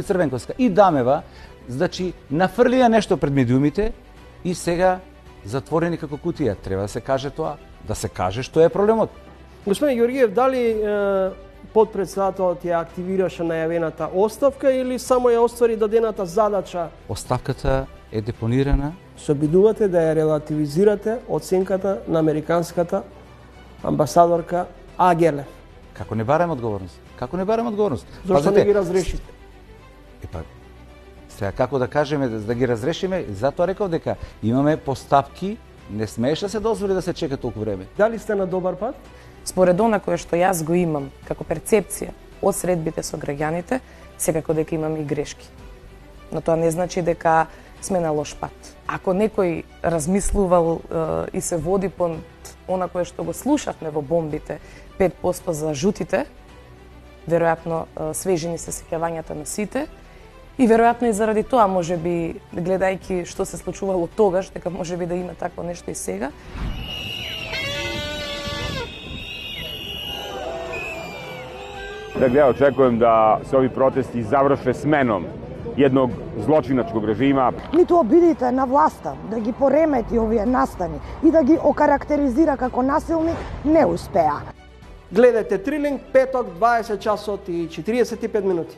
Црвенковска и Дамева, значи нафрлија нешто пред медиумите и сега затворени како кутија. Треба да се каже тоа, да се каже што е проблемот. Господин Георгиев, дали подпредседателот ја активираше најавената оставка или само ја оствари дадената задача? Оставката е депонирана. Се обидувате да ја релативизирате оценката на американската амбасадорка Агелев. Како не бараме одговорност? Како не бараме одговорност? Зошто не ги разрешите? Сега како да кажеме да ги разрешиме, затоа реков дека имаме постапки, не смееше да се дозволи да се чека толку време. Дали сте на добар пат? Според она кое што јас го имам како перцепција од средбите со граѓаните, секако дека имаме и грешки. Но тоа не значи дека сме на лош пат. Ако некој размислувал и се води по она кое што го слушавме во бомбите, 5% за жутите, веројатно свежени се сеќавањата на сите, и веројатно и заради тоа, можеби, гледајќи што се случувало тогаш, дека можеби да има такво нешто и сега. Dakle, ja očekujem da se ovi protesti završe smenom jednog zločinačkog režima. Ниту обидите на власта да ги поремети овие настани и да ги окарактеризира како насилни, не успеа. Гледајте Трилинг, петок, 20 часот и 45 минути.